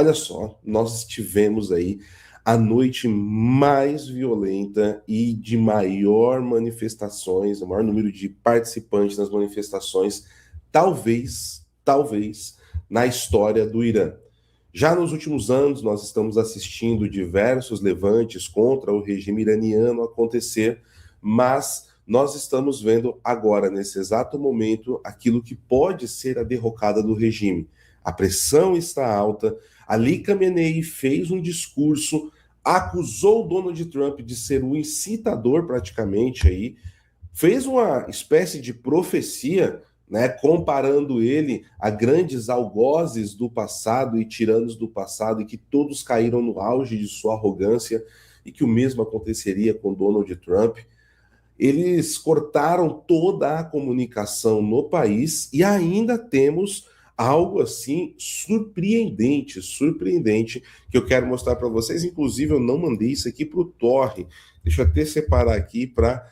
Olha só, nós tivemos aí a noite mais violenta e de maior manifestações, o maior número de participantes nas manifestações, talvez, na história do Irã. Já nos últimos anos, nós estamos assistindo diversos levantes contra o regime iraniano acontecer, mas nós estamos vendo agora, nesse exato momento, aquilo que pode ser a derrocada do regime. A pressão está alta. Ali Khamenei fez um discurso, acusou Donald Trump de ser o incitador praticamente aí, fez uma espécie de profecia, né, comparando ele a grandes algozes do passado e tiranos do passado, e que todos caíram no auge de sua arrogância, e que o mesmo aconteceria com Donald Trump. Eles cortaram toda a comunicação no país e ainda temos algo assim surpreendente, que eu quero mostrar para vocês. Inclusive, eu não mandei isso aqui para o Torre. Deixa eu até separar aqui para.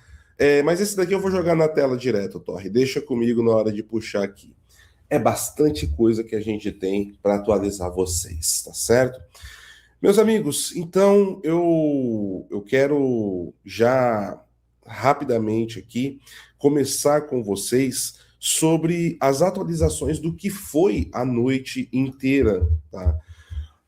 Mas esse daqui eu vou jogar na tela direto, Torre. Deixa comigo na hora de puxar aqui. É bastante coisa que a gente tem para atualizar vocês, tá certo? Meus amigos, então eu quero já rapidamente aqui começar com vocês sobre as atualizações do que foi a noite inteira, tá?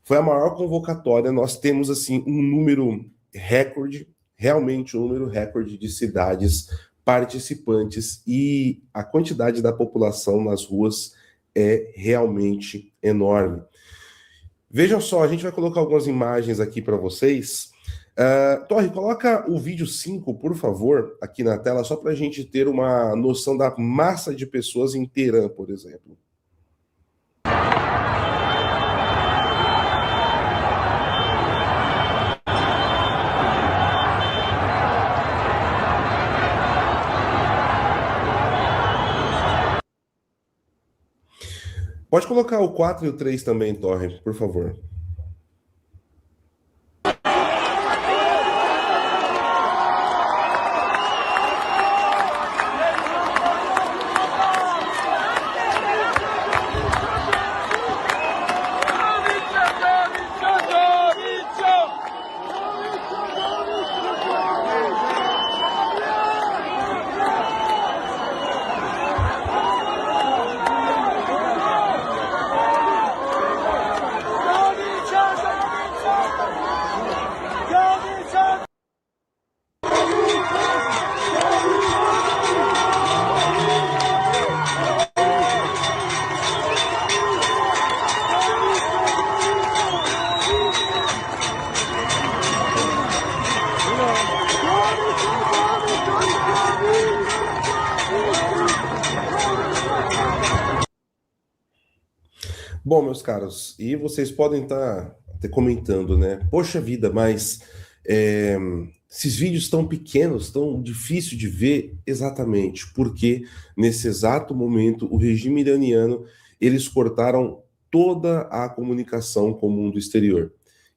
Foi a maior convocatória, nós temos assim um número recorde, realmente um número recorde de cidades participantes, e a quantidade da população nas ruas é realmente enorme. Vejam só, a gente vai colocar algumas imagens aqui para vocês. Torre, coloca o vídeo 5, por favor, aqui na tela, só para a gente ter uma noção da massa de pessoas em Teherã, por exemplo. Pode colocar o 4 e o 3 também, Torre, por favor. Bom, meus caros, e vocês podem estar até comentando, né? Poxa vida, mas é, esses vídeos tão pequenos, tão difícil de ver, exatamente porque nesse exato momento o regime iraniano, eles cortaram toda a comunicação com o mundo exterior.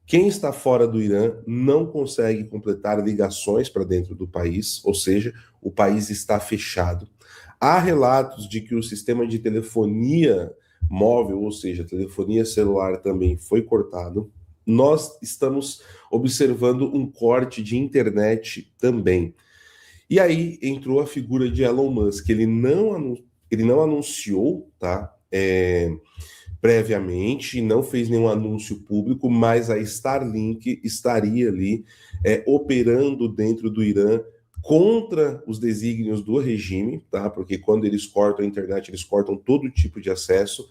Quem está fora do Irã não consegue completar ligações para dentro do país, ou seja, o país está fechado. Há relatos de que o sistema de telefonia móvel, ou seja, telefonia celular, também foi cortado. Nós estamos observando um corte de internet também. E aí entrou a figura de Elon Musk. Ele não anunciou, tá? Previamente, não fez nenhum anúncio público, mas a Starlink estaria ali operando dentro do Irã contra os desígnios do regime, tá? Porque quando eles cortam a internet, eles cortam todo tipo de acesso.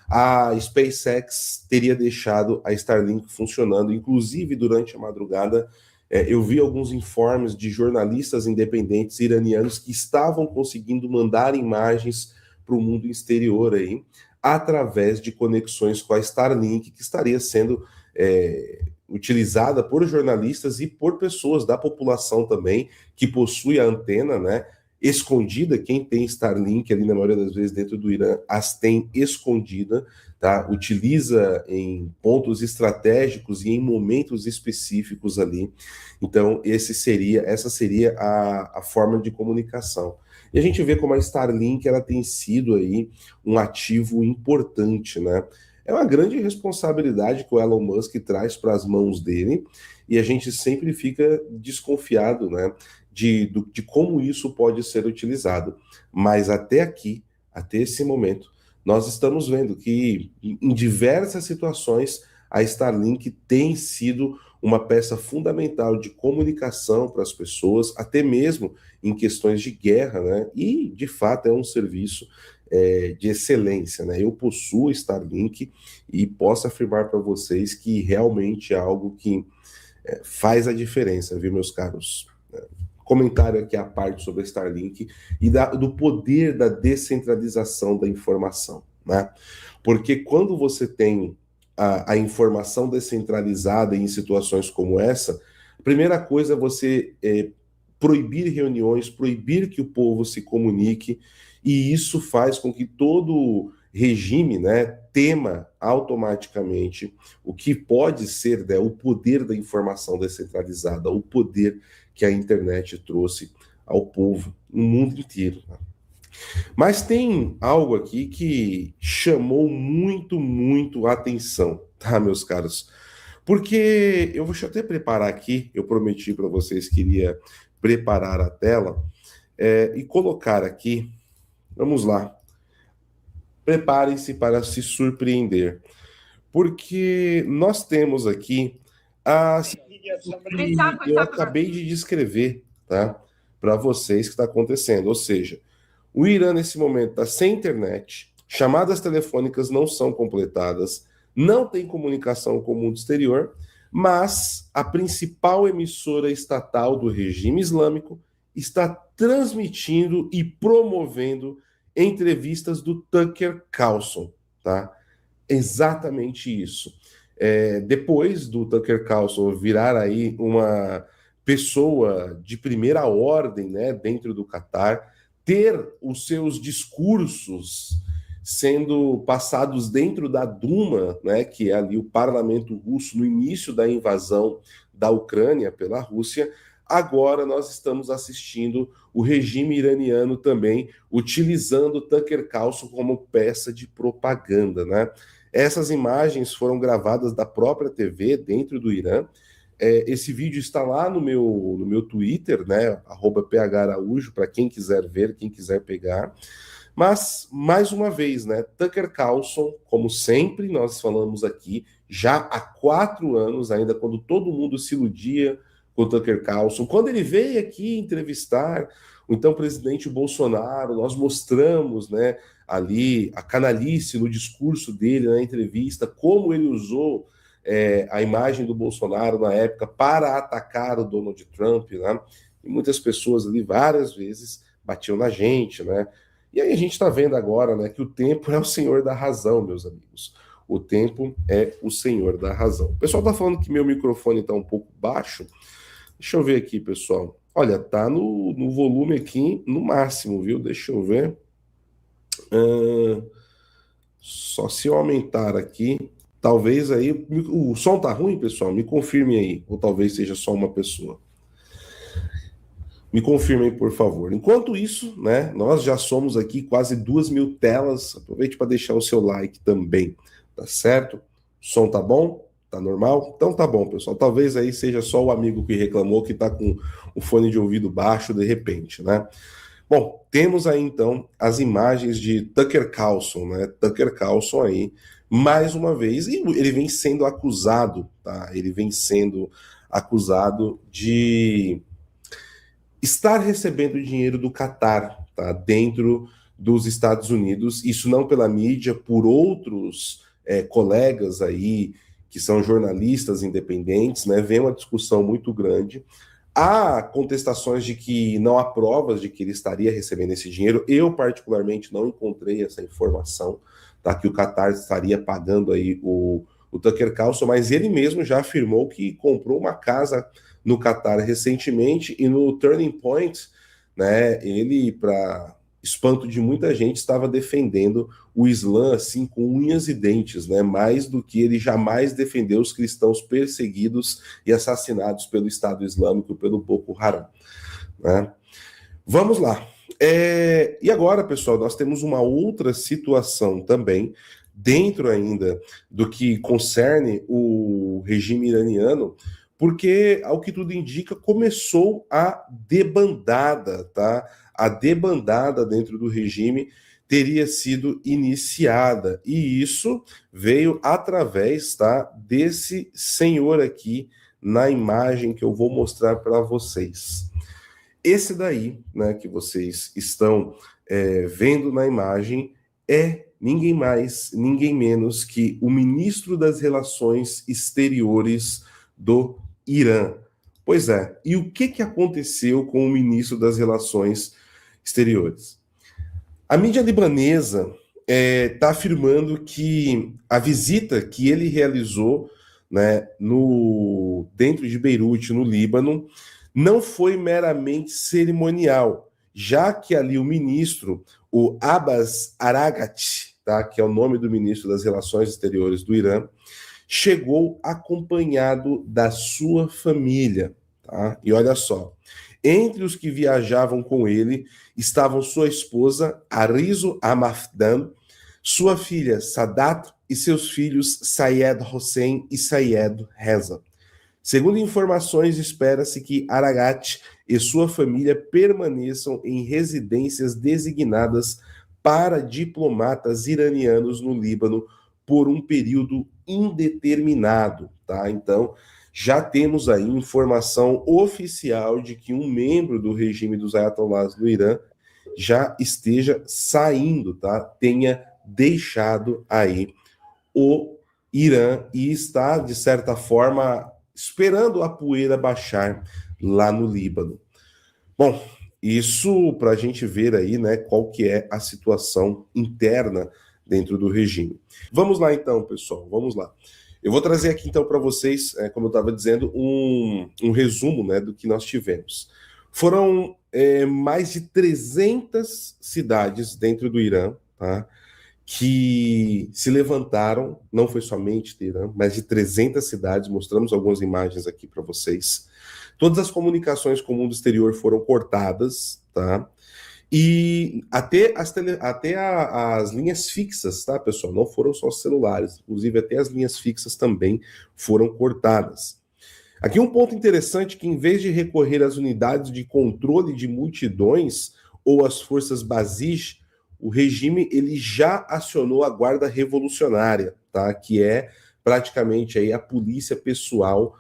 A SpaceX teria deixado a Starlink funcionando, inclusive durante a madrugada. Eu vi alguns informes de jornalistas independentes iranianos que estavam conseguindo mandar imagens para o mundo exterior aí, através de conexões com a Starlink, que estaria sendo utilizada por jornalistas e por pessoas da população também, que possui a antena, né, escondida. Quem tem Starlink ali, na maioria das vezes, dentro do Irã, as tem escondida, tá? Utiliza em pontos estratégicos e em momentos específicos ali. Então, essa seria a forma de comunicação. E a gente vê como a Starlink ela tem sido aí um ativo importante, né? É uma grande responsabilidade que o Elon Musk traz para as mãos dele, e a gente sempre fica desconfiado, né, de como isso pode ser utilizado. Mas até aqui, até esse momento, nós estamos vendo que em diversas situações a Starlink tem sido uma peça fundamental de comunicação para as pessoas, até mesmo em questões de guerra, né? E de fato é um serviço de excelência, né? Eu possuo Starlink e posso afirmar para vocês que realmente é algo que faz a diferença, viu, meus caros? Comentário aqui à parte sobre a Starlink e do poder da descentralização da informação, né? Porque quando você tem a informação descentralizada em situações como essa, a primeira coisa é você proibir reuniões, proibir que o povo se comunique, e isso faz com que todo regime, né, tema automaticamente o que pode ser, né, o poder da informação descentralizada, o poder que a internet trouxe ao povo no mundo inteiro. Mas tem algo aqui que chamou muito a atenção, tá, meus caros? Porque deixa eu até preparar aqui, eu prometi para vocês que iria preparar a tela e colocar aqui, vamos lá, preparem-se para se surpreender, porque nós temos aqui a que eu acabei de descrever, tá, para vocês que está acontecendo, ou seja, o Irã, nesse momento, está sem internet, chamadas telefônicas não são completadas, não tem comunicação com o mundo exterior, mas a principal emissora estatal do regime islâmico está transmitindo e promovendo entrevistas do Tucker Carlson, tá? Exatamente isso. Depois do Tucker Carlson virar aí uma pessoa de primeira ordem, né, dentro do Catar, ter os seus discursos sendo passados dentro da Duma, né, que é ali o parlamento russo no início da invasão da Ucrânia pela Rússia, agora nós estamos assistindo o regime iraniano também utilizando Tucker Carlson como peça de propaganda, né? Essas imagens foram gravadas da própria TV dentro do Irã. Esse vídeo está lá no meu Twitter, né? @pharaújo, para quem quiser ver, quem quiser pegar. Mas, mais uma vez, né? Tucker Carlson, como sempre nós falamos aqui, já há 4 anos, ainda quando todo mundo se iludia com o Tucker Carlson, quando ele veio aqui entrevistar o então presidente Bolsonaro, nós mostramos, né, ali a canalice no discurso dele, na entrevista, como ele usou a imagem do Bolsonaro na época para atacar o Donald Trump, né? E muitas pessoas ali várias vezes batiam na gente, né? E aí a gente está vendo agora, né, que o tempo é o senhor da razão, meus amigos. O tempo é o senhor da razão. O pessoal está falando que meu microfone está um pouco baixo. Deixa eu ver aqui, pessoal. Olha, tá no volume aqui no máximo, viu? Deixa eu ver. Só se eu aumentar aqui, talvez aí. O som tá ruim, pessoal? Me confirme aí. Ou talvez seja só uma pessoa. Me confirmem, por favor. Enquanto isso, né, nós já somos aqui quase 2.000 telas. Aproveite para deixar o seu like também, tá certo? O som tá bom? Tá normal? Então tá bom, pessoal. Talvez aí seja só o amigo que reclamou que tá com o fone de ouvido baixo de repente, né? Bom, temos aí então as imagens de Tucker Carlson, né? Tucker Carlson aí, mais uma vez, e ele vem sendo acusado, tá? Ele vem sendo acusado de estar recebendo dinheiro do Catar, tá? Dentro dos Estados Unidos, isso não pela mídia, por outros colegas aí, que são jornalistas independentes, né? Vem uma discussão muito grande. Há contestações de que não há provas de que ele estaria recebendo esse dinheiro. Eu, particularmente, não encontrei essa informação, tá? Que o Catar estaria pagando aí o Tucker Carlson, mas ele mesmo já afirmou que comprou uma casa no Catar recentemente, e no Turning Point, né, ele, para espanto de muita gente, estava defendendo o Islã assim com unhas e dentes, né, mais do que ele jamais defendeu os cristãos perseguidos e assassinados pelo Estado Islâmico, pelo Boko Haram, né? Vamos lá. E agora, pessoal, nós temos uma outra situação também dentro ainda do que concerne o regime iraniano, porque, ao que tudo indica, começou a debandada, tá? A debandada dentro do regime teria sido iniciada, e isso veio através, tá, desse senhor aqui na imagem que eu vou mostrar para vocês. Esse daí, né, que vocês estão vendo na imagem é ninguém mais, ninguém menos que o ministro das Relações Exteriores do Irã. Pois é, e o que aconteceu com o ministro das Relações Exteriores? A mídia libanesa está afirmando que a visita que ele realizou, né, dentro de Beirute, no Líbano, não foi meramente cerimonial, já que ali o ministro, o Abbas Araghchi, tá, que é o nome do ministro das Relações Exteriores do Irã, chegou acompanhado da sua família. Tá? E olha só, entre os que viajavam com ele estavam sua esposa, Arizo Amafdan, sua filha, Sadat, e seus filhos, Sayed Hossein e Sayed Reza. Segundo informações, espera-se que Araghchi e sua família permaneçam em residências designadas para diplomatas iranianos no Líbano por um período indeterminado, tá? Então, já temos aí informação oficial de que um membro do regime dos ayatollahs no Irã já esteja saindo, tá? Tenha deixado aí o Irã e está, de certa forma, esperando a poeira baixar lá no Líbano. Bom, isso para a gente ver aí, né, qual que é a situação interna dentro do regime. Vamos lá então, pessoal, vamos lá. Eu vou trazer aqui então para vocês, como eu estava dizendo, um resumo, né, do que nós tivemos. Foram mais de 300 cidades dentro do Irã, tá, que se levantaram, não foi somente Teherã, mas de 300 cidades, mostramos algumas imagens aqui para vocês. Todas as comunicações com o mundo exterior foram cortadas, tá? E até as linhas fixas, tá, pessoal? Não foram só os celulares, inclusive até as linhas fixas também foram cortadas. Aqui um ponto interessante que, em vez de recorrer às unidades de controle de multidões ou às forças Basij, o regime ele já acionou a Guarda Revolucionária, tá? Que é praticamente aí a polícia pessoal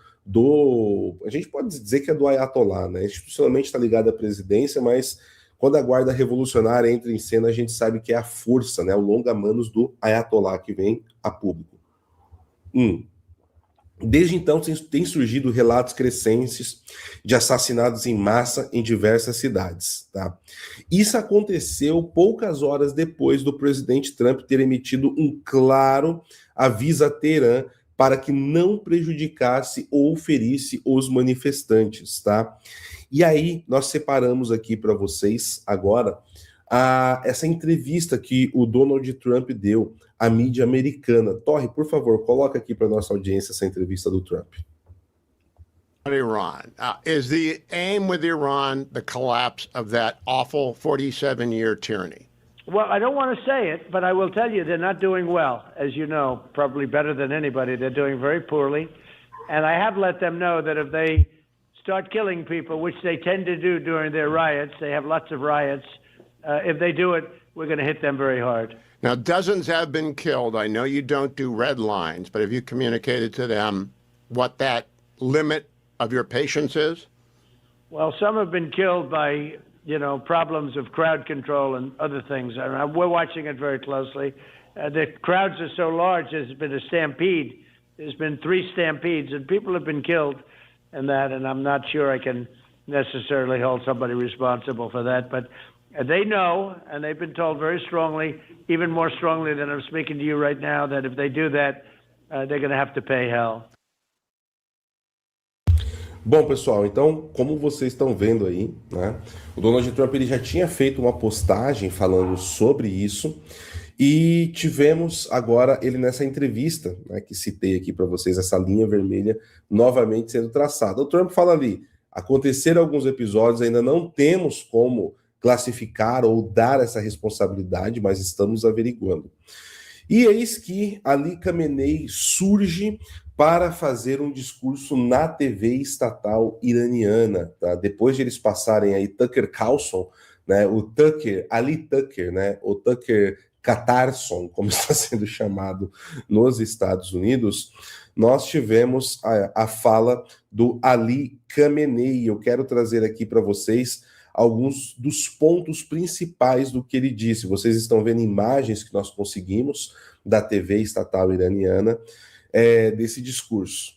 a gente pode dizer que é do Ayatollah, né? Institucionalmente está ligado à presidência, mas quando a Guarda Revolucionária entra em cena, a gente sabe que é a força, né? O longa-manos do Ayatollah que vem a público. Desde então, tem surgido relatos crescentes de assassinatos em massa em diversas cidades. Tá? Isso aconteceu poucas horas depois do presidente Trump ter emitido um claro aviso a Teherã para que não prejudicasse ou ferisse os manifestantes. Tá? E aí, nós separamos aqui para vocês agora essa entrevista que o Donald Trump deu à mídia americana. Torre, por favor, coloca aqui para nossa audiência essa entrevista do Trump. Iran. Is the aim with Iran the collapse of that awful 47-year tyranny? Well, I don't want to say it, but I will tell you they're not doing well, as you know, probably better than anybody. They're doing very poorly. And I have let them know that if they start killing people, which they tend to do during their riots, they have lots of riots, if they do it, we're going to hit them very hard. Now, dozens have been killed. I know you don't do red lines, but have you communicated to them what that limit of your patience is? Well, some have been killed by, problems of crowd control and other things. We're watching it very closely. The crowds are so large, there's been a stampede. There's been 3 stampedes, and people have been killed in that, and I'm not sure I can necessarily hold somebody responsible for that, but they know, and they've been told very strongly, even more strongly than I'm speaking to you right now, that if they do that, they're going to have to pay hell. Bom, pessoal, então, como vocês estão vendo aí, né, o Donald Trump ele já tinha feito uma postagem falando sobre isso, e tivemos agora ele nessa entrevista, né, que citei aqui para vocês, essa linha vermelha novamente sendo traçada. O Trump fala ali, aconteceram alguns episódios, ainda não temos como classificar ou dar essa responsabilidade, mas estamos averiguando. E eis que Ali Khamenei surge para fazer um discurso na TV estatal iraniana, tá? Depois de eles passarem aí Tucker Carlson, né, o Tucker, Ali Tucker, né, o Tucker Carlson, como está sendo chamado nos Estados Unidos, nós tivemos a fala do Ali Khamenei. Eu quero trazer aqui para vocês alguns dos pontos principais do que ele disse. Vocês estão vendo imagens que nós conseguimos da TV estatal iraniana desse discurso.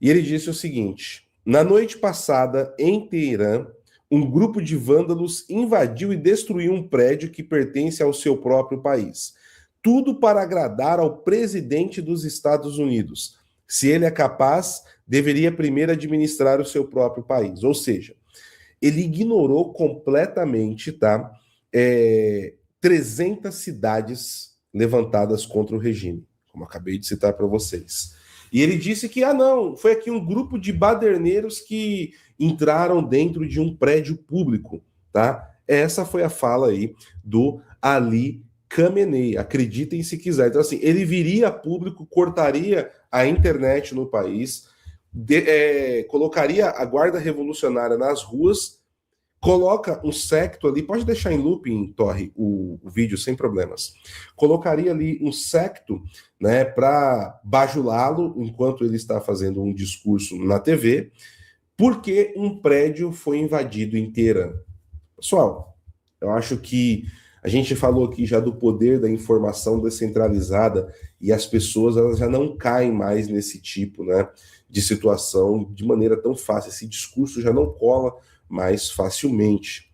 E ele disse o seguinte: na noite passada, em Teherã, um grupo de vândalos invadiu e destruiu um prédio que pertence ao seu próprio país. Tudo para agradar ao presidente dos Estados Unidos. Se ele é capaz, deveria primeiro administrar o seu próprio país. Ou seja, ele ignorou completamente, tá, 300 cidades levantadas contra o regime, como acabei de citar para vocês. E ele disse que, não, foi aqui um grupo de baderneiros que entraram dentro de um prédio público, tá? Essa foi a fala aí do Ali Khamenei, acreditem se quiser. Então, assim, ele viria a público, cortaria a internet no país, colocaria a guarda revolucionária nas ruas, coloca um séquito ali, pode deixar em looping, Torre, o vídeo sem problemas. Colocaria ali um séquito, né, para bajulá-lo enquanto ele está fazendo um discurso na TV, porque um prédio foi invadido em Teherã. Pessoal, eu acho que a gente falou aqui já do poder da informação descentralizada e as pessoas elas já não caem mais nesse tipo, né, de situação de maneira tão fácil. Esse discurso já não cola mais facilmente.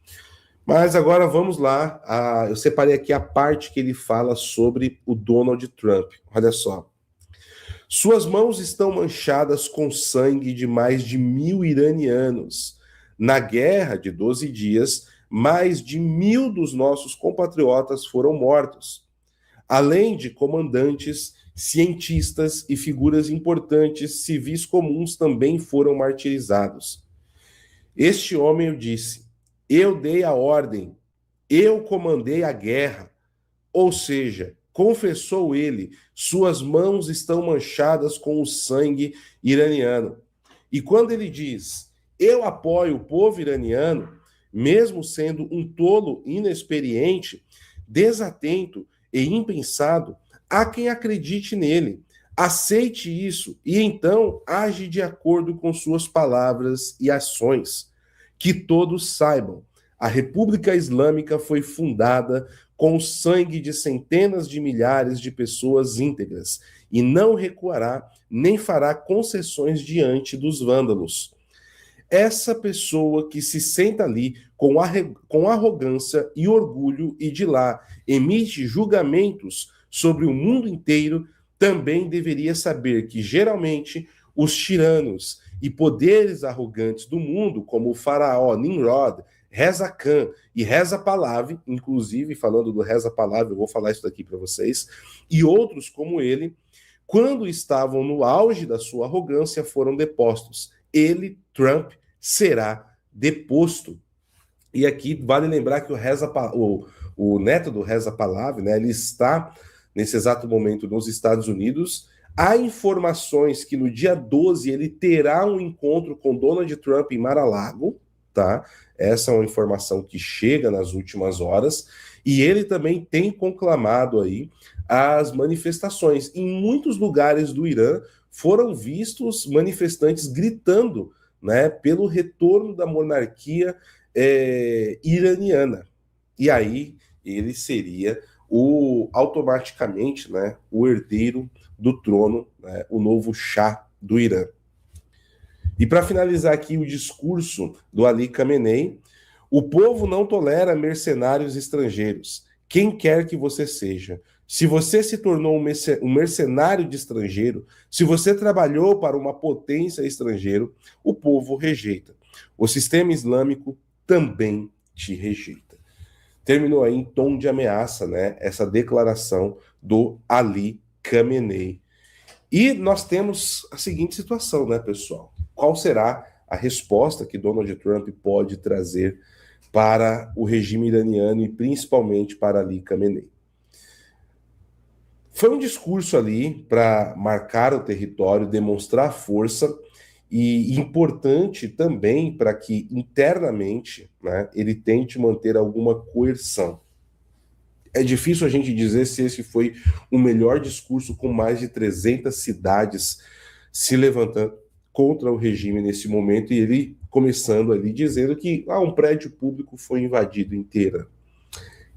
Mas agora vamos lá. Eu separei aqui a parte que ele fala sobre o Donald Trump. Olha só. Suas mãos estão manchadas com sangue de mais de 1.000 iranianos. Na guerra de 12 dias, mais de 1.000 dos nossos compatriotas foram mortos. Além de comandantes, cientistas e figuras importantes, civis comuns também foram martirizados. Este homem eu disse, eu dei a ordem, eu comandei a guerra. Ou seja, confessou ele, suas mãos estão manchadas com o sangue iraniano. E quando ele diz, eu apoio o povo iraniano, mesmo sendo um tolo inexperiente, desatento e impensado, há quem acredite nele. Aceite isso e então age de acordo com suas palavras e ações. Que todos saibam, a República Islâmica foi fundada com o sangue de centenas de milhares de pessoas íntegras e não recuará nem fará concessões diante dos vândalos. Essa pessoa que se senta ali com arrogância e orgulho e de lá emite julgamentos sobre o mundo inteiro, também deveria saber que, geralmente, os tiranos e poderes arrogantes do mundo, como o faraó Nimrod, Reza Khan e Reza Pahlavi, inclusive, falando do Reza Pahlavi, eu vou falar isso daqui para vocês, e outros como ele, quando estavam no auge da sua arrogância, foram depostos. Ele, Trump, será deposto. E aqui vale lembrar que o neto do Reza Pahlavi, né, ele está nesse exato momento nos Estados Unidos. Há informações que no dia 12 ele terá um encontro com Donald Trump em Mar-a-Lago, tá? Essa é uma informação que chega nas últimas horas, e ele também tem conclamado aí as manifestações. Em muitos lugares do Irã foram vistos manifestantes gritando, né, pelo retorno da monarquia iraniana. E aí ele seria automaticamente, né, o herdeiro do trono, né, o novo Shah do Irã. E para finalizar aqui o discurso do Ali Khamenei, o povo não tolera mercenários estrangeiros, quem quer que você seja. Se você se tornou um mercenário de estrangeiro, se você trabalhou para uma potência estrangeira, o povo rejeita. O sistema islâmico também te rejeita. Terminou aí em tom de ameaça, né, essa declaração do Ali Khamenei. E nós temos a seguinte situação, né, pessoal? Qual será a resposta que Donald Trump pode trazer para o regime iraniano e principalmente para Ali Khamenei? Foi um discurso ali para marcar o território, demonstrar força e importante também para que internamente, né, ele tente manter alguma coerção. É difícil a gente dizer se esse foi o melhor discurso, com mais de 300 cidades se levantando contra o regime nesse momento, e ele começando ali dizendo que um prédio público foi invadido inteira.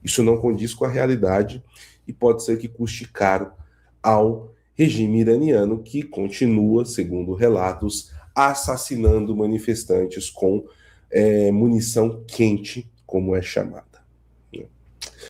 Isso não condiz com a realidade e pode ser que custe caro ao regime iraniano, que continua, segundo relatos, assassinando manifestantes com munição quente, como é chamada.